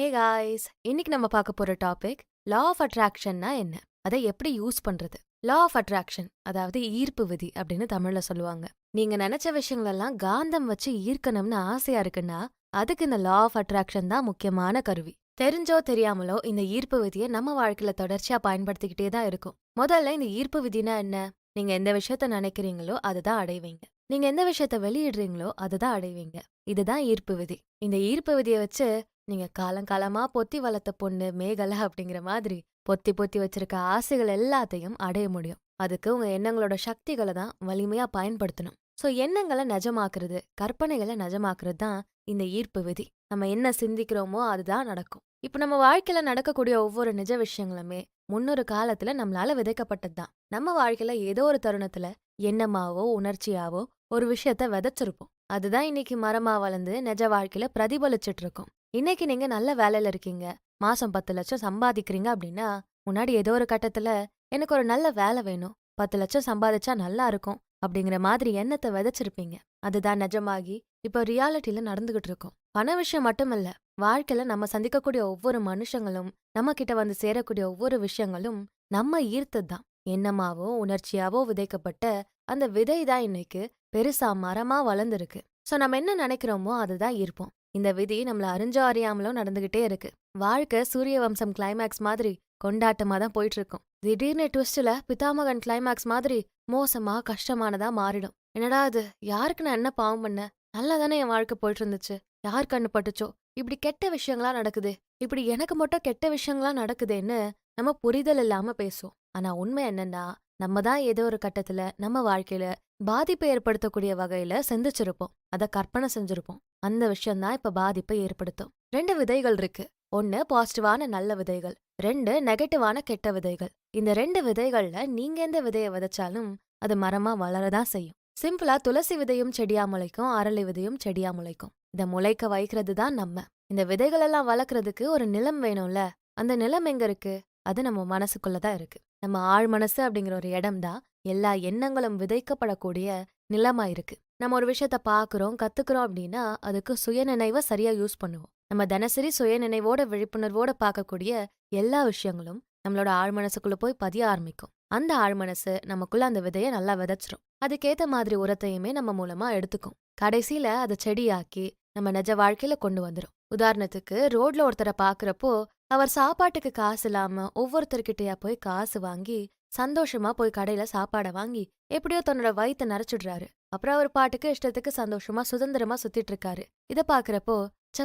Hey guys, இன்னைக்கு நம்ம பார்க்க போற டாபிக் லா ஆஃப் அட்ராக்ஷன்னா என்ன, அதை எப்படி யூஸ் பண்றது. லா ஆஃப் அட்ராக்ஷன் அதாவது ஈர்ப்பு விதி அப்படின்னு தமிழ்ல சொல்லுவாங்க. நீங்க நினைச்ச விஷயங்களெல்லாம் காந்தம் வச்சு ஈர்க்கணும்னு ஆசையா இருக்குன்னா அதுக்கு இந்த லா ஆஃப் அட்ராக்ஷன் தான் முக்கியமான கருவி. தெரிஞ்சோ தெரியாமலோ இந்த ஈர்ப்பு விதியை நம்ம வாழ்க்கையில தொடர்ச்சியா பயன்படுத்திக்கிட்டே தான் இருக்கும். முதல்ல இந்த ஈர்ப்பு விதினா என்ன? நீங்க எந்த விஷயத்த நினைக்கிறீங்களோ அதுதான் அடைவீங்க. நீங்க எந்த விஷயத்த வெளியிடுறீங்களோ அதுதான் அடைவீங்க. இதுதான் ஈர்ப்பு விதி. இந்த ஈர்ப்பு விதியை வச்சு நீங்க காலங்காலமா பொத்தி வளர்த்த பொண்ணு மேகலை அப்படிங்கிற மாதிரி பொத்தி பொத்தி வச்சிருக்க ஆசைகள் எல்லாத்தையும் அடைய முடியும். அதுக்கு உங்க எண்ணங்களோட சக்திகளை தான் வலிமையா பயன்படுத்தணும். சோ எண்ணங்களை நிஜமாக்குறது, கற்பனைகளை நிஜமாக்குறது தான் இந்த ஈர்ப்பு விதி. நம்ம என்ன சிந்திக்கிறோமோ அதுதான் நடக்கும். இப்ப நம்ம வாழ்க்கையில நடக்கக்கூடிய ஒவ்வொரு நிஜ விஷயங்களுமே முன்னொரு காலத்துல நம்மளால விதைக்கப்பட்டது தான். நம்ம வாழ்க்கையில ஏதோ ஒரு தருணத்துல எண்ணமாவோ உணர்ச்சியாவோ ஒரு விஷயத்த விதைச்சிருப்போம். அதுதான் இன்னைக்கு மரமா வளர்ந்து நிஜ வாழ்க்கையில பிரதிபலிச்சிட்டு இருக்கும். இன்னைக்கு நீங்க நல்ல வேலையில இருக்கீங்க, மாசம் 10 லட்சம் சம்பாதிக்கிறீங்க அப்படின்னா முன்னாடி ஏதோ ஒரு கட்டத்துல எனக்கு ஒரு நல்ல வேலை வேணும், 10 லட்சம் சம்பாதிச்சா நல்லா இருக்கும் அப்படிங்கிற மாதிரி எண்ணத்தை விதைச்சிருப்பீங்க. அதுதான் நிஜமாகி இப்போ ரியாலிட்டியில நடந்துகிட்டு இருக்கும். பண விஷயம் மட்டுமல்ல, வாழ்க்கையில நம்ம சந்திக்கக்கூடிய ஒவ்வொரு மனுஷங்களும், நம்ம கிட்ட வந்து சேரக்கூடிய ஒவ்வொரு விஷயங்களும் நம்ம ஈர்த்ததுதான். எண்ணமாவோ உணர்ச்சியாவோ விதைக்கப்பட்ட அந்த விதை தான் இன்னைக்கு பெருசா மரமா வளர்ந்துருக்கு. சோ நம்ம என்ன நினைக்கிறோமோ அதுதான் ஈர்ப்போம். இந்த விதி நம்மள அறிஞ்சோ அறியாமலோ நடந்துகிட்டே இருக்கு. வாழ்க்கை சூரிய வம்சம் கிளைமேக்ஸ் மாதிரி கொண்டாட்டமா தான் போயிட்டு இருக்கும். திடீர்னு ட்விஸ்ட்ல பிதாமகன் கிளைமேக்ஸ் மாதிரி மோசமா கஷ்டமானதா மாறிடும். என்னடா இது, யாருக்கு நான் என்ன பாவம் பண்ண, நல்லா தானே என் வாழ்க்கை போயிட்டு இருந்துச்சு, யார் கண்ணு பட்டுச்சோ இப்படி கெட்ட விஷயங்களா நடக்குது, இப்படி எனக்கு மட்டும் கெட்ட விஷயங்களா நடக்குதுன்னு நம்ம புரிதல் இல்லாம பேசுவோம். ஆனா உண்மை என்னன்னா, நம்ம தான் ஏதோ ஒரு கட்டத்துல நம்ம வாழ்க்கையில பாதிப்பை ஏற்படுத்தக்கூடிய வகையில சிந்திச்சிருப்போம், அத கற்பனை செஞ்சிருப்போம். அந்த விஷயம்தான் இப்ப பாதிப்பை ஏற்படுத்தும். 2 விதைகள் இருக்கு. 1 பாசிட்டிவான நல்ல விதைகள், 2 நெகட்டிவான கெட்ட விதைகள். இந்த 2 விதைகள்ல நீங்க எந்த விதைய விதைச்சாலும் அது மரமா வளரதான் செய்யும். சிம்பிளா துளசி விதையும் செடியா முளைக்கும், அரளி விதையும் செடியா முளைக்கும். இத முளைக்க வைக்கிறது தான் நம்ம. இந்த விதைகள் எல்லாம் வளர்க்கறதுக்கு ஒரு நிலம் வேணும்ல, அந்த நிலம் எங்க இருக்கு? அது நம்ம மனசுக்குள்ளதான் இருக்கு. நம்ம ஆழ் மனசு அப்படிங்கிற ஒரு இடம் தான் எல்லா எண்ணங்களும் விதைக்கப்படக்கூடிய நிலமா இருக்கு. நம்ம ஒரு விஷயத்த பாக்குறோம், கத்துக்கிறோம் அப்படின்னா அதுக்கு சுயநினைவை சரியா யூஸ் பண்ணுவோம். நம்ம தினசரி சுயநினைவோட விழிப்புணர்வோட பார்க்கக்கூடிய எல்லா விஷயங்களும் நம்மளோட ஆழ்மனசுக்குள்ள போய் பதிய ஆரம்பிக்கும். அந்த ஆழ்மனசு நமக்குள்ள அந்த விதைய நல்லா விதைச்சிரும். அதுக்கேத்த மாதிரி உரத்தையுமே நம்ம மூலமா எடுத்துக்கும். கடைசியில அதை செடியாக்கி நம்ம நிஜ வாழ்க்கையில கொண்டு வந்துரும். உதாரணத்துக்கு ரோட்ல ஒருத்தரை பாக்குறப்போ அவர் சாப்பாட்டுக்கு காசு இல்லாம ஒவ்வொருத்தர்கிட்டயா போய் காசு வாங்கி சந்தோஷமா போய் கடையில சாப்பாட வாங்கி எப்படியோ தன்னோட வயித்தை நிறைச்சிடுறாரு. அப்புறம் அவர் பாட்டுக்கு இஷ்டத்துக்கு சந்தோஷமா சுதந்திரமா சுத்திட்டு இருக்காரு. இத பாக்குறப்போ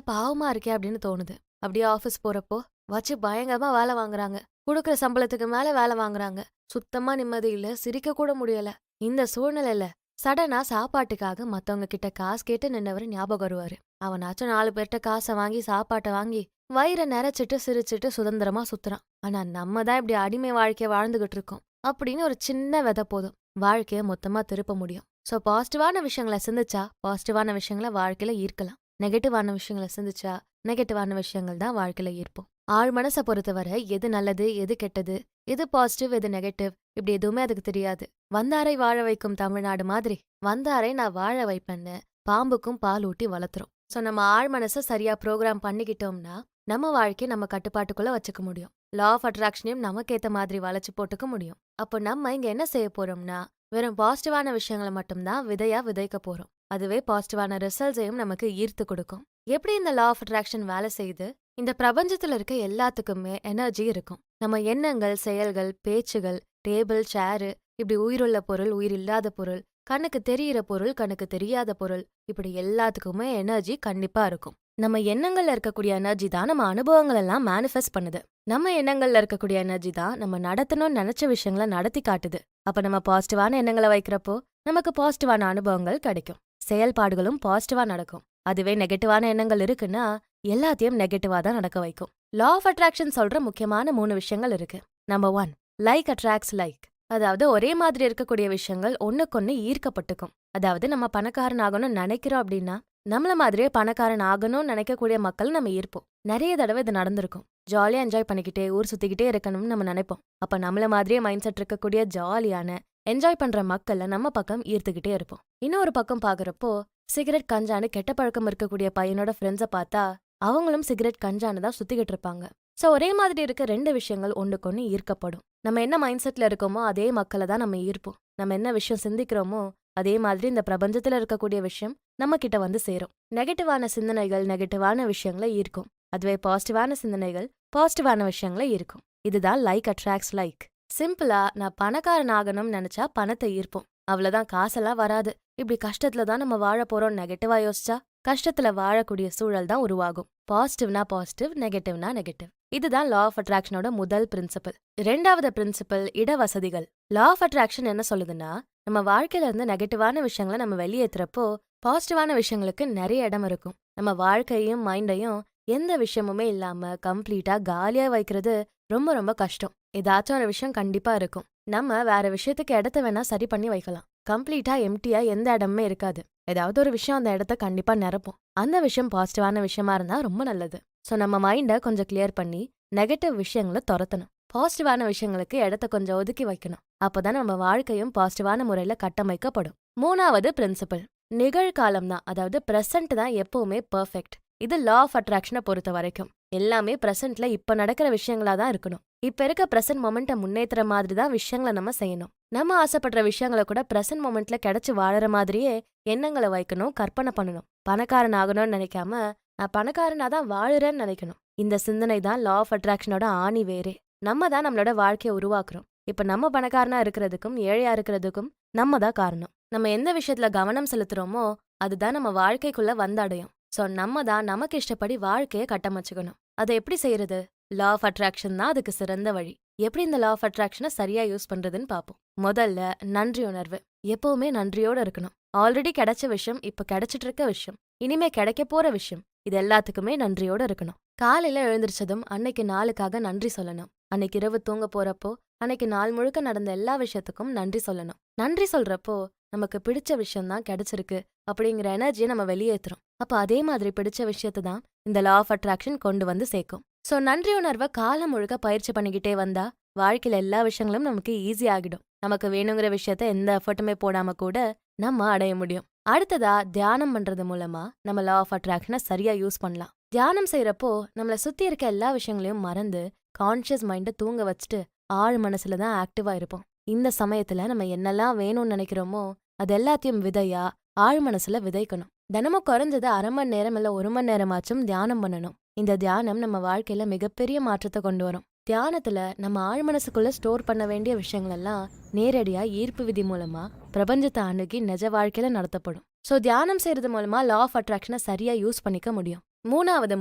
பாவமா இருக்கே அப்படின்னு தோணுது. அப்படியே ஆபீஸ் போறப்போ வச்சு பயங்கரமா வேலை வாங்குறாங்க, குடுக்கற சம்பளத்துக்கு மேல வேலை வாங்குறாங்க, சுத்தமா நிம்மதி இல்ல, சிரிக்க கூட முடியல. இந்த சூழ்நிலையில சடனா சாப்பாட்டுக்காக மத்தவங்க கிட்ட காசு கேட்டு நின்னவர் ஞாபகம் வருவாரு. அவனாச்சும் 4 பேர்ட்ட காசை வாங்கி சாப்பாட்டை வாங்கி வயிறை நிறைச்சிட்டு சிரிச்சிட்டு சுதந்திரமா சுத்துறான். ஆனா நம்ம தான் இப்படி அடிமை வாழ்க்கைய வாழ்ந்துகிட்டு இருக்கோம் அப்படின்னு ஒரு சின்ன விதை போதும் வாழ்க்கைய மொத்தமா திருப்ப முடியும். சோ பாசிட்டிவான விஷயங்களை சிந்திச்சா பாசிட்டிவான விஷயங்களை வாழ்க்கையில ஈர்க்கலாம். நெகட்டிவான விஷயங்களை சிந்திச்சா நெகட்டிவான விஷயங்கள் தான் வாழ்க்கையில ஈர்ப்போம். ஆழ் மனசை பொறுத்தவரை எது நல்லது எது கெட்டது, எது பாசிட்டிவ் எது நெகட்டிவ் இப்படி எதுவுமே அதுக்கு தெரியாது. வந்தாரை வாழ வைக்கும் தமிழ்நாடு மாதிரி வந்தாரை நான் வாழ வைப்பேன்னு பாம்புக்கும் பால் ஊட்டி வளர்த்துரும். சோ நம்ம ஆழ் மனசை சரியா ப்ரோக்ராம் பண்ணிக்கிட்டோம்னா நம்ம வாழ்க்கையை நம்ம கட்டுப்பாட்டுக்குள்ள வச்சுக்க முடியும். லா ஆஃப் அட்ராக்ஷனையும் நமக்கு ஏத்த மாதிரி வளைச்சு போட்டுக்க முடியும். அப்போ நம்ம இங்க என்ன செய்ய போறோம்னா வெறும் பாசிட்டிவான விஷயங்களை மட்டும்தான் விதையா விதைக்க போறோம். அதுவே பாசிட்டிவான ரிசல்ட்ஸையும் நமக்கு ஈர்த்து கொடுக்கும். எப்படி இந்த லா ஆஃப் அட்ராக்ஷன் வேலை செய்யுது? இந்த பிரபஞ்சத்துல இருக்க எல்லாத்துக்குமே எனர்ஜி இருக்கும். நம்ம எண்ணங்கள், செயல்கள், பேச்சுகள், டேபிள், சேரு, இப்படி உயிருள்ள பொருள், உயிர் இல்லாத பொருள், கண்ணுக்கு தெரியிற பொருள், கண்ணுக்கு தெரியாத பொருள், இப்படி எல்லாத்துக்குமே எனர்ஜி கண்டிப்பா இருக்கும். நம்ம எண்ணங்கள்ல இருக்கக்கூடிய எனர்ஜி தான் நம்ம அனுபவங்கள் எல்லாம் மேனிஃபெஸ்ட் பண்ணுது. நம்ம எண்ணங்கள்ல இருக்கக்கூடிய எனர்ஜி தான் நம்ம நடத்தணும்னு நினைச்ச விஷயங்களை நடத்தி காட்டுது. அப்ப நம்ம பாசிட்டிவான எண்ணங்களை வைக்கிறப்போ நமக்கு பாசிட்டிவான அனுபவங்கள் கிடைக்கும், செயல்பாடுகளும் பாசிட்டிவா நடக்கும். அதுவே நெகட்டிவான எண்ணங்கள் இருக்குன்னா எல்லாத்தையும் நெகட்டிவா தான் நடக்க வைக்கும். லா ஆஃப் அட்ராக்ஷன் சொல்ற முக்கியமான 3 விஷயங்கள் இருக்கு. Number 1, like attracts like. அதாவது ஒரே மாதிரி இருக்கக்கூடிய விஷயங்கள் ஒண்ணுக்கொன்னு ஈர்க்கப்பட்டுக்கும். அதாவது நம்ம பணக்காரன் ஆகணும்னு நினைக்கிறோம் அப்படின்னா நம்மள மாதிரியே பணக்காரன் ஆகணும்னு நினைக்கக்கூடிய மக்கள் நம்ம ஈர்ப்போம். நிறைய தடவை இது நடந்திருக்கும். ஜாலியா என்ஜாய் பண்ணிக்கிட்டே ஊர் சுத்திக்கிட்டே இருக்கணும்னு நம்ம நினைப்போம். அப்ப நம்மள மாதிரியே மைண்ட் செட் இருக்கக்கூடிய ஜாலியான என்ஜாய் பண்ற மக்கள்ல நம்ம பக்கம் ஈர்த்துக்கிட்டே இருப்போம். இன்னொரு பக்கம் பாக்குறப்போ சிகரெட் கஞ்சான்னு கெட்ட பழக்கம் இருக்கக்கூடிய பையனோட ஃப்ரெண்ட்ஸை பார்த்தா அவங்களும் சிகரெட் கஞ்சான்னு தான் சுத்திக்கிட்டு இருப்பாங்க. சோ ஒரே மாதிரி இருக்க 2 விஷயங்கள் ஒண்ணுக்கொண்ணு ஈர்க்கப்படும். நம்ம என்ன மைண்ட் செட்ல இருக்கோமோ அதே மக்களை தான் நம்ம ஈர்ப்போம். நம்ம என்ன விஷயம் சிந்திக்கிறோமோ அதே மாதிரி இந்த பிரபஞ்சத்துல இருக்கக்கூடிய விஷயம் நம்ம கிட்ட வந்து சேரும். நெகட்டிவான சிந்தனைகள் நெகட்டிவான விஷயங்களை ஈர்க்கும். அதுவே பாசிட்டிவான சிந்தனைகள் பாசிட்டிவான விஷயங்களை ஈர்க்கும். இதுதான் லைக் அட்ராக்ட்ஸ் லைக். சிம்பிளா நான் பணக்காரன் ஆகணும்னு நினைச்சா பணத்தை ஈர்ப்போம். அவ்வளவுதான், காசெல்லாம் வராது. இப்படி கஷ்டத்துல தான் நம்ம வாழ போறோம் நெகட்டிவா யோசிச்சா கஷ்டத்துல வாழக்கூடிய சூழல் தான் உருவாகும். பாசிட்டிவ்னா பாசிட்டிவ், நெகட்டிவ்னா நெகட்டிவ். இதுதான் லா ஆஃப் அட்ராக்ஷனோட முதல் பிரின்சிபல். 2வது பிரின்சிபல் இடவசதிகள். லா ஆஃப் அட்ராக்ஷன் என்ன சொல்லுதுன்னா, நம்ம வாழ்க்கையில இருந்து நெகட்டிவான விஷயங்களை நம்ம வெளியேற்றுறப்போ பாசிட்டிவான விஷயங்களுக்கு நிறைய இடம் இருக்கும். நம்ம வாழ்க்கையும் மைண்டையும் எந்த விஷயமுமே இல்லாம கம்ப்ளீட்டா காலியா வைக்கிறது ரொம்ப ரொம்ப கஷ்டம். ஏதாச்சும் ஒரு விஷயம் கண்டிப்பா இருக்கும். நம்ம வேற விஷயத்துக்கு இடத்த வேணா சரி பண்ணி வைக்கலாம். கம்ப்ளீட்டா எம்டியா எந்த இடமுமே இருக்காது. ஏதாவது ஒரு விஷயம் அந்த இடத்த கண்டிப்பா நிரப்பும். அந்த விஷயம் பாசிட்டிவான விஷயமா இருந்தா ரொம்ப நல்லது. சோ நம்ம மைண்டை கொஞ்சம் கிளியர் பண்ணி நெகட்டிவ் விஷயங்களை துரத்தணும். பாசிட்டிவான விஷயங்களுக்கு இடத்த கொஞ்சம் ஒதுக்கி வைக்கணும். அப்பதான் நம்ம வாழ்க்கையும் பாசிட்டிவான முறையில கட்டமைக்கப்படும். 3வது பிரின்சிபல் நிகழ்காலம் தான், அதாவது பிரசன்ட் தான் எப்பவுமே பெர்ஃபெக்ட். இது லா ஆஃப் அட்ராக்ஷனை பொறுத்த வரைக்கும் எல்லாமே பிரசன்ட்ல இப்ப நடக்கிற விஷயங்களா தான் இருக்கணும். இப்ப இருக்க பிரசன்ட் மொமெண்ட்டை முன்னேற்றுற மாதிரி தான் விஷயங்களை நம்ம செய்யணும். நம்ம ஆசைப்படுற விஷயங்களை கூட பிரசன்ட் மொமெண்ட்ல கிடைச்சு வாழற மாதிரியே எண்ணங்களை வைக்கணும், கற்பனை பண்ணணும். பணக்காரன் ஆகணும்னு நினைக்காம நான் பணக்காரனா தான் வாழுறேன்னு நினைக்கணும். இந்த சிந்தனை தான் லா ஆஃப் அட்ராக்ஷனோட ஆணி வேரே. நம்ம தான் நம்மளோட வாழ்க்கையை உருவாக்குறோம். இப்ப நம்ம பணக்காரனா இருக்கிறதுக்கும் ஏழையா இருக்கிறதுக்கும் நம்ம தான் காரணம். நம்ம எந்த விஷயத்துல கவனம் செலுத்துறோமோ அதுதான் நம்ம வாழ்க்கைக்குள்ள வந்தடையும். சோ நம்ம தான் நமக்கு இஷ்டப்படி வாழ்க்கையை கட்டமைச்சுக்கணும். அதை எப்படி செய்யறது? லா ஆஃப் அட்ராக்ஷன் தான் அதுக்கு சிறந்த வழி. எப்படி இந்த லா ஆஃப் அட்ராக்ஷனை சரியா யூஸ் பண்றதுன்னு பாப்போம். முதல்ல நன்றி உணர்வு. எப்பவுமே நன்றியோட இருக்கணும். ஆல்ரெடி கிடைச்ச விஷயம், இப்ப கிடைச்சிட்டு இருக்க விஷயம், இனிமே கிடைக்க போற விஷயம், இது எல்லாத்துக்குமே நன்றியோட இருக்கணும். காலையில எழுந்திரிச்சதும் அன்னைக்கு நாளுக்காக நன்றி சொல்லணும். அன்னைக்கு இரவு தூங்க போறப்போ அன்னைக்கு நாள் முழுக்க நடந்த எல்லா விஷயத்துக்கும் நன்றி சொல்லணும். நன்றி சொல்றப்போ நமக்கு பிடிச்ச விஷயம் தான் கிடைச்சிருக்கு அப்படிங்கிற எனர்ஜியை நம்ம வெளியேற்றுறோம். அப்ப அதே மாதிரி பிடிச்ச விஷயத்தை தான் இந்த லா ஆஃப் அட்ராக்ஷன் கொண்டு வந்து சேர்க்கும். சோ நன்றி உணர்வை காலம் முழுக்க பயிற்சி பண்ணிக்கிட்டே வந்தா வாழ்க்கையில எல்லா விஷயங்களும் நமக்கு ஈஸி ஆகிடும். நமக்கு வேணுங்கிற விஷயத்த எந்த எஃபர்ட்டுமே போடாம கூட நம்ம அடைய முடியும். அடுத்ததா தியானம் பண்றது மூலமா நம்ம லா ஆஃப் அட்ராக்ஷனை சரியா யூஸ் பண்ணலாம். தியானம் செய்யறப்போ நம்மள சுத்தி இருக்க எல்லா விஷயங்களையும் மறந்து கான்ஷியஸ் மைண்டை தூங்க வச்சுட்டு ஆழ் மனசுல தான் ஆக்டிவா இருப்போம். இந்த சமயத்துல நம்ம என்னெல்லாம் வேணும்னு நினைக்கிறோமோ அது எல்லாத்தையும் விதையா ஆழ் மனசுல விதைக்கணும். தினமும் குறைஞ்சது 1/2 மணி நேரம் இல்ல 1 மணி நேரமாச்சும் தியானம் பண்ணணும். இந்த தியானம் நம்ம வாழ்க்கையில மிகப்பெரிய மாற்றத்தை கொண்டு வரும். தியானத்துல நம்ம ஆழ் மனசுக்குள்ள ஸ்டோர் பண்ண வேண்டிய விஷயங்கள் எல்லாம் நேரடியா ஈர்ப்பு விதி மூலமா பிரபஞ்சத்தை அணுகி நிஜ வாழ்க்கையில நடத்தப்படும். சோ தியானம் செய்யறது மூலமா லா ஆஃப் அட்ராக்ஷனை சரியா யூஸ் பண்ணிக்க முடியும். 3வது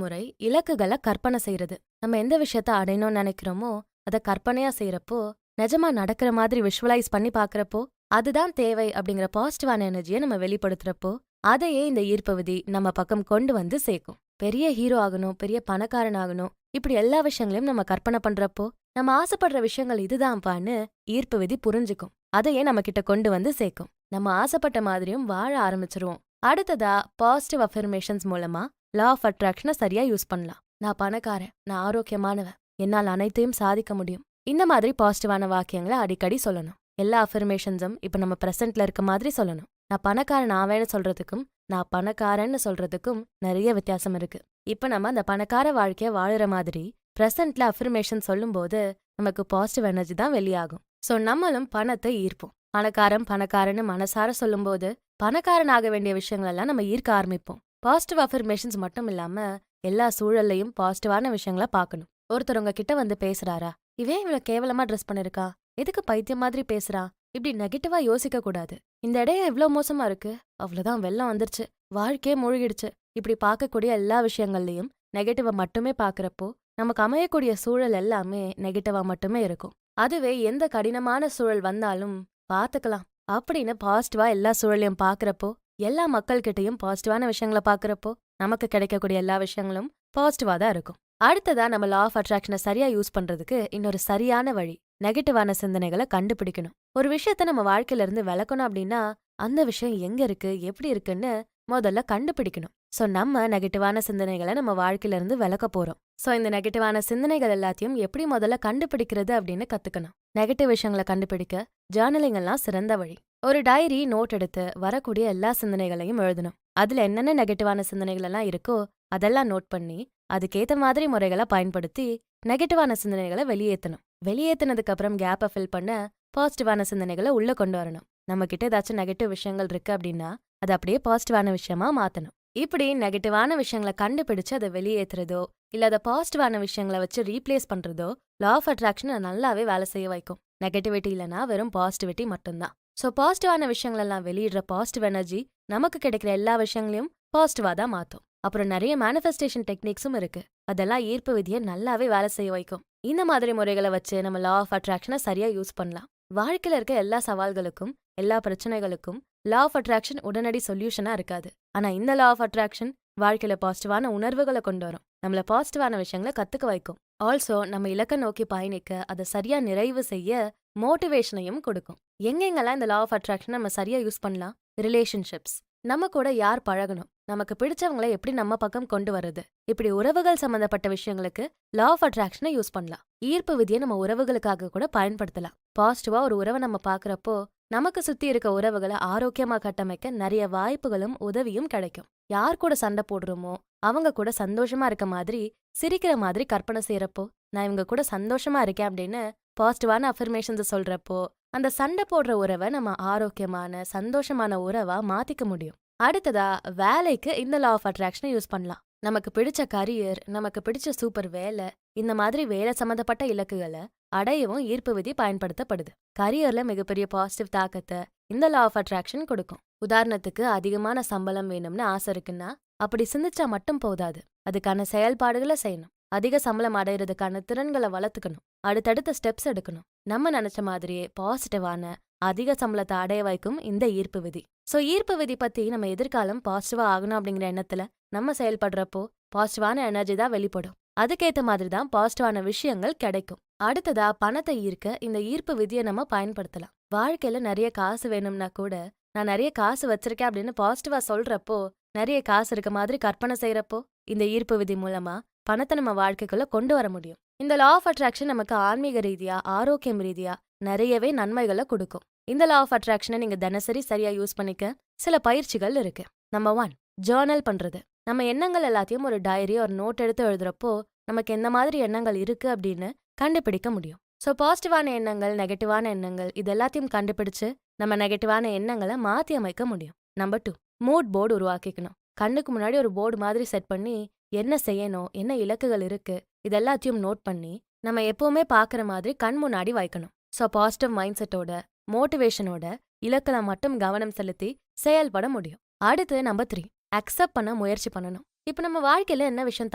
முறை இலக்குகளை கற்பனை செய்யறது. நம்ம எந்த விஷயத்த அடையணும்னு நினைக்கிறோமோ அதை கற்பனையா செய்யறப்போ நிஜமா நடக்கிற மாதிரி விஷுவலைஸ் பண்ணி பாக்குறப்போ அதுதான் தேவை அப்படிங்கிற பாசிட்டிவான எனர்ஜியை நம்ம வெளிப்படுத்துறப்போ அதையே இந்த ஈர்ப்பு விதி நம்ம பக்கம் கொண்டு வந்து சேர்க்கும். பெரிய ஹீரோ ஆகணும், பெரிய பணக்காரன் ஆகணும், இப்படி எல்லா விஷயங்களையும் நம்ம கற்பனை பண்றப்போ நம்ம ஆசைப்படுற விஷயங்கள் இதுதான்பான்னு ஈர்ப்பு விதி புரிஞ்சுக்கும். அதையே நம்ம கிட்ட கொண்டு வந்து சேர்க்கும். நம்ம ஆசைப்பட்ட மாதிரியும் வாழ ஆரம்பிச்சிருவோம். அடுத்ததா பாசிட்டிவ் அஃபர்மேஷன்ஸ் மூலமா லா ஆஃப் அட்ராக்ஷனை சரியா யூஸ் பண்ணலாம். நான் பணக்காரன், நான் ஆரோக்கியமானவன், என்னால் அனைத்தையும் சாதிக்க முடியும். இந்த மாதிரி பாசிட்டிவான வாக்கியங்களை அடிக்கடி சொல்லணும். எல்லா அஃபர்மேஷன்ஸும் இப்ப நம்ம பிரசன்ட்ல இருக்க மாதிரி சொல்லணும். நான் பணக்காரன் ஆவேன்னு சொல்றதுக்கும் நான் பணக்காரன்னு சொல்றதுக்கும் நிறைய வித்தியாசம் இருக்கு. இப்ப நம்ம அந்த பணக்கார வாழ்க்கைய வாழுற மாதிரி பிரசன்ட்ல அஃபர்மேஷன் சொல்லும்போது நமக்கு பாசிட்டிவ் எனர்ஜி தான் வெளியாகும். சோ நம்மளும் பணத்தை ஈர்ப்போம். பணக்காரன்னு மனசார சொல்லும்போது பணக்காரன் ஆக வேண்டிய விஷயங்கள் எல்லாம் நம்ம ஈர்க்க ஆரம்பிப்போம். பாசிட்டிவ் அஃபர்மேஷன்ஸ் மட்டும் இல்லாம எல்லா சூழல்லையும் பாசிட்டிவான விஷயங்களை பார்க்கணும். ஒருத்தர் உங்க கிட்ட வந்து பேசுறாரா, இவன் இவ்வளவு கேவலமா ட்ரெஸ் பண்ணிருக்கா, எதுக்கு பைத்தியம் மாதிரி பேசுறா, இப்படி நெகட்டிவா யோசிக்க கூடாது. இந்த இடம் எவ்வளவு மோசமா இருக்கு, அவ்வளவுதான் வெள்ளம் வந்துருச்சு, வாழ்க்கையே மூழ்கிடுச்சு, இப்படி பார்க்கக்கூடிய எல்லா விஷயங்கள்லயும் நெகட்டிவா மட்டுமே பாக்குறப்போ நமக்கு அமையக்கூடிய சூழல் எல்லாமே நெகட்டிவா மட்டுமே இருக்கும். அதுவே எந்த கடினமான சூழல் வந்தாலும் பாத்துக்கலாம் அப்படின்னு பாசிட்டிவா எல்லா சூழலையும் பாக்குறப்போ, எல்லா மக்கள் கிட்டையும் பாசிட்டிவான விஷயங்களை பாக்குறப்போ நமக்கு கிடைக்கக்கூடிய எல்லா விஷயங்களும் பாசிட்டிவா தான் இருக்கும். அடுத்ததா நம்ம லா ஆஃப் அட்ராக்ஷனை சரியா யூஸ் பண்றதுக்கு இன்னொரு சரியான வழி நெகட்டிவான சிந்தனைகளை கண்டுபிடிக்கணும். ஒரு விஷயத்த நம்ம வாழ்க்கையில இருந்து விளக்கணும் அப்படின்னா அந்த விஷயம் எங்க இருக்கு, எப்படி இருக்குன்னு முதல்ல கண்டுபிடிக்கணும். சோ நம்ம நெகட்டிவான சிந்தனைகளை நம்ம வாழ்க்கையில இருந்து விளக்க போறோம். சோ இந்த நெகட்டிவான சிந்தனைகள் எல்லாத்தையும் எப்படி முதல்ல கண்டுபிடிக்கிறது அப்படின்னு கத்துக்கணும். நெகட்டிவ் விஷயங்களை கண்டுபிடிக்க ஜேர்னலிங் எல்லாம் சிறந்த வழி. ஒரு டைரி நோட் எடுத்து வரக்கூடிய எல்லா சிந்தனைகளையும் எழுதணும். அதுல என்னென்ன நெகட்டிவான சிந்தனைகள் எல்லாம் இருக்கோ அதெல்லாம் நோட் பண்ணி அதுக்கேத்த மாதிரி முறைகளை பயன்படுத்தி நெகட்டிவான சிந்தனைகளை வெளியேற்றணும். வெளியேற்றினதுக்கு அப்புறம் கேப்பை ஃபில் பண்ண பாசிட்டிவான சிந்தனைகளை உள்ள கொண்டு வரணும். நம்ம கிட்ட ஏதாச்சும் நெகட்டிவ் விஷயங்கள் இருக்கு அப்படின்னா அது அப்படியே பாசிட்டிவான விஷயமா மாத்தணும். இப்படி நெகட்டிவான விஷயங்களை கண்டுபிடிச்சு அதை வெளியேற்றுறதோ இல்ல அதை பாசிட்டிவான விஷயங்களை வச்சு ரீப்ளேஸ் பண்றதோ லா ஆஃப் அட்ராக்ஷனை நல்லாவே வேலை செய்ய வைக்கும். நெகட்டிவிட்டி இல்லைனா வெறும் பாசிட்டிவிட்டி மட்டும்தான். ஸோ பாசிட்டிவான விஷயங்களெல்லாம் வெளியிடுற பாசிட்டிவ் எனர்ஜி நமக்கு கிடைக்கிற எல்லா விஷயங்களையும் பாசிட்டிவா தான் மாத்தும். அப்புறம் நிறைய மேனிஃபெஸ்டேஷன் டெக்னிக்ஸும் இருக்கு. அதெல்லாம் ஈர்ப்பு விதியை நல்லாவே வேலை செய்ய வைக்கும். இந்த மாதிரி முறைகளை வச்சு நம்ம லா ஆஃப் அட்ராக்ஷனை சரியா யூஸ் பண்ணலாம். வாழ்க்கையில இருக்க எல்லா சவால்களுக்கும் எல்லா பிரச்சனைகளுக்கும் லா ஆஃப் அட்ராக்ஷன் உடனடி சொல்யூஷனா இருக்காது. ஆனா இந்த லா ஆஃப் அட்ராக்ஷன் வாழ்க்கையில பாசிட்டிவான உணர்வுகளை கொண்டு வரும். நம்மள பாசிட்டிவான விஷயங்களை கத்துக்க வைக்கும். ஆல்சோ நம்ம இலக்கை நோக்கி பயணிக்க அதை சரியா நிறைவு செய்ய மோட்டிவேஷனையும் கொடுக்கும். எங்கெங்கெல்லாம் இந்த லா ஆஃப் அட்ராக்ஷன் நம்ம சரியா யூஸ் பண்ணலாம்? ரிலேஷன்ஷிப்ஸ், நம்ம கூட யார் பழகணும், நமக்கு பிடிச்சவங்களை எப்படி நம்ம பக்கம் கொண்டு வருது, இப்படி உறவுகள் சம்பந்தப்பட்ட விஷயங்களுக்கு லா ஆஃப் அட்ராக்ஷனை யூஸ் பண்ணலாம். ஈர்ப்பு விதியை நம்ம உறவுகளுக்காக கூட பயன்படுத்தலாம். பாசிட்டிவா ஒரு உறவை நம்ம பாக்குறப்போ நமக்கு சுத்தி இருக்க உறவுகளை ஆரோக்கியமா கட்டமைக்க நிறைய வாய்ப்புகளும் உதவியும் கிடைக்கும். யார் கூட சண்டை போடுறோமோ அவங்க கூட சந்தோஷமா இருக்க மாதிரி சிரிக்கிற மாதிரி கற்பனை செய்யறப்போ, நான் இவங்க கூட சந்தோஷமா இருக்கேன் அப்படின்னு பாசிட்டிவான அஃபர்மேஷன்ஸ் சொல்றப்போ அந்த சண்டை போடுற உறவை நம்ம ஆரோக்கியமான சந்தோஷமான உறவா மாத்திக்க முடியும். அடுத்ததா வேலைக்கு இந்த லா ஆஃப் அட்ராக்ஷனை யூஸ் பண்ணலாம். நமக்கு பிடிச்ச கரியர், நமக்கு பிடிச்ச சூப்பர் வேலை, இந்த மாதிரி வேலை சம்பந்தப்பட்ட இலக்குகளை அடையவும் ஈர்ப்பு விதி பயன்படுத்தப்படுது. கரியர்ல மிகப்பெரிய பாசிட்டிவ் தாக்கத்தை இந்த லா ஆஃப் அட்ராக்ஷன் கொடுக்கும். உதாரணத்துக்கு அதிகமான சம்பளம் வேணும்னு ஆசை இருக்குன்னா அப்படி சிந்திச்சா மட்டும் போதாது, அதுக்கான செயல்பாடுகளை செய்யணும். அதிக சம்பளம் அடையிறதுக்கான திறன்களை வளர்த்துக்கணும். அடுத்தடுத்த ஸ்டெப்ஸ் எடுக்கணும். நம்ம நினைச்ச மாதிரியே பாசிட்டிவான அதிக சம்பளத்தை அடைய வைக்கும் இந்த ஈர்ப்பு விதி. சோ ஈர்ப்பு விதி பத்தி நம்ம எதிர்காலம் பாசிட்டிவா ஆகணும் அப்படிங்கிற எண்ணத்துல நம்ம செயல்படுறப்போ பாசிட்டிவான எனர்ஜி தான் வெளிப்படும். அதுக்கேத்த மாதிரி தான் பாசிட்டிவான விஷயங்கள் கிடைக்கும். அடுத்ததா பணத்தை ஈர்க்க இந்த ஈர்ப்பு விதியை நம்ம பயன்படுத்தலாம். வாழ்க்கையில நிறைய காசு வேணும்னா கூட நான் நிறைய காசு வச்சிருக்கேன் அப்படின்னு பாசிட்டிவா சொல்றப்போ, நிறைய காசு இருக்க மாதிரி கற்பனை செய்யறப்போ இந்த ஈர்ப்பு விதி மூலமா பணத்தை நம்ம வாழ்க்கைக்குள்ள கொண்டு வர முடியும். இந்த லா ஆஃப் அட்ராக்ஷன் நமக்கு ஆன்மீக ரீதியா ஆரோக்கியம் ரீதியா நிறையவே நன்மைகளை கொடுக்கும். இந்த லா ஆஃப் அட்ராக்ஷனை நீங்க தினசரி சரியா யூஸ் பண்ணிக்க சில பயிற்சிகள் இருக்கு. நம்பர் 1, ஜேர்னல் பண்றது. நம்ம எண்ணங்கள் எல்லாத்தையும் ஒரு டைரி ஒரு நோட் எடுத்து எழுதுறப்போ நமக்கு எந்த மாதிரி எண்ணங்கள் இருக்கு அப்படின்னு கண்டுபிடிக்க முடியும். ஸோ பாசிட்டிவான எண்ணங்கள், நெகட்டிவான எண்ணங்கள் இது எல்லாத்தையும் கண்டுபிடிச்சு நம்ம நெகட்டிவான எண்ணங்களை மாத்தி அமைக்க முடியும். நம்பர் 2, மூட் போர்டு உருவாக்கிக்கணும். கண்ணுக்கு முன்னாடி ஒரு போர்டு மாதிரி செட் பண்ணி என்ன செய்யணும், என்ன இலக்குகள் இருக்கு இது எல்லாத்தையும் நோட் பண்ணி நம்ம எப்பவுமே பாக்குற மாதிரி கண் முன்னாடி வைக்கணும். ஸோ பாசிட்டிவ் மைண்ட் செட்டோட மோட்டிவேஷனோட இலக்குல மட்டும் கவனம் செலுத்தி செயல்பட முடியும். அடுத்து நம்பர் 3, அக்செப்ட் பண்ண முயற்சி பண்ணணும். இப்ப நம்ம வாழ்க்கையில என்ன விஷயம்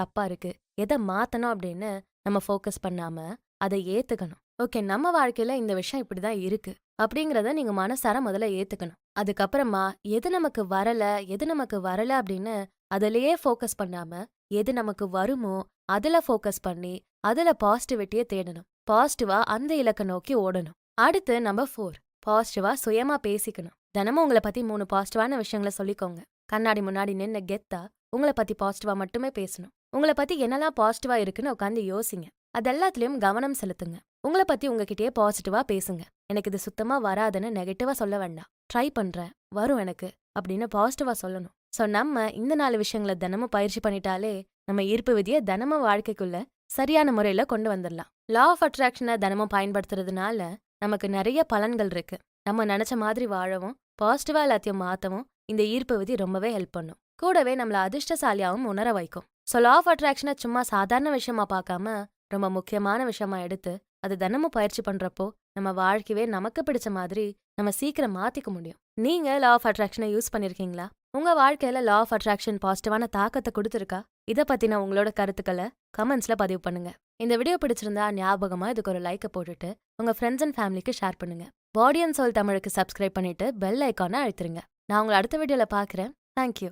தப்பா இருக்கு, எதை மாத்தணும் அப்படின்னு நம்ம ஃபோக்கஸ் பண்ணாம அதை ஏத்துக்கணும். ஓகே, நம்ம வாழ்க்கையில இந்த விஷயம் இப்படிதான் இருக்கு அப்படிங்கறத நீங்க மனசார முதல்ல ஏத்துக்கணும். அதுக்கப்புறமா எது நமக்கு வரல அப்படின்னு அதுலயே ஃபோக்கஸ் பண்ணாம எது நமக்கு வருமோ அதுல ஃபோக்கஸ் பண்ணி அதுல பாசிட்டிவிட்டியை தேடணும். பாசிட்டிவா அந்த இலக்கை நோக்கி ஓடணும். அடுத்து நம்பர் 4, பாசிட்டிவா சுயமா பேசிக்கணும். தினமும் உங்களை பத்தி 3 பாசிட்டிவான விஷயங்களை சொல்லிக்கோங்க. கண்ணாடி முன்னாடி நின்னு கெத்தா உங்களை பத்தி பாசிட்டிவா மட்டுமே பேசணும். உங்களை பத்தி என்னெல்லாம் பாசிட்டிவா இருக்குன்னு உட்காந்து யோசிங்க. அது எல்லாத்துலயும் கவனம் செலுத்துங்க. உங்களை பத்தி உங்ககிட்டயே பாசிட்டிவா பேசுங்க. எனக்கு இது சுத்தமா வராதுன்னு நெகட்டிவா சொல்ல வேண்டாம். ட்ரை பண்றேன், வரும் எனக்கு அப்படின்னு பாசிட்டிவா சொல்லணும். சோ நம்ம இந்த 4 விஷயங்களை தினமும் பயிற்சி பண்ணிட்டாலே நம்ம ஈர்ப்பு விதியை தினமும் வாழ்க்கைக்குள்ள சரியான முறையில கொண்டு வந்துடலாம். லா ஆஃப் அட்ராக்ஷனை தினமும் பயன்படுத்துறதுனால நமக்கு நிறைய பலன்கள் இருக்கு. நம்ம நினைச்ச மாதிரி வாழவும் பாசிட்டிவா எல்லாத்தையும் மாத்தவும் இந்த ஈர்ப்பு விதி ரொம்பவே ஹெல்ப் பண்ணும். கூடவே நம்மள அதிர்ஷ்டசாலியாவும் உணர வைக்கும். சோ லா ஆஃப் அட்ராக்ஷனை சும்மா சாதாரண விஷயமா பார்க்காம ரொம்ப முக்கியமான விஷயமா எடுத்து அது தினமும் பயிற்சி பண்றப்போ நம்ம வாழ்க்கையே நமக்கு பிடிச்ச மாதிரி நம்ம சீக்கிரம் மாத்திக்க முடியும். நீங்க லா ஆஃப் அட்ராக்ஷனை யூஸ் பண்ணிருக்கீங்களா? உங்க வாழ்க்கையில லா ஆஃப் அட்ராக்ஷன் பாசிட்டிவான தாக்கத்தை கொடுத்துருக்கா? இதை பத்தின உங்களோட கருத்துக்களை கமெண்ட்ஸ்ல பதிவு பண்ணுங்க. இந்த வீடியோ பிடிச்சிருந்தா ஞாபகமா இதுக்கு ஒரு லைக்கை போட்டுட்டு உங்க ஃப்ரெண்ட்ஸ் அண்ட் ஃபேமிலிக்கு ஷேர் பண்ணுங்க. பாடி அண்ட் சோல் தமிழுக்கு சப்ஸ்கிரைப் பண்ணிட்டு பெல் ஐக்கானை அழுத்துருங்க. நான் உங்களை அடுத்த வீடியோல பாக்குறேன். தேங்க்யூ.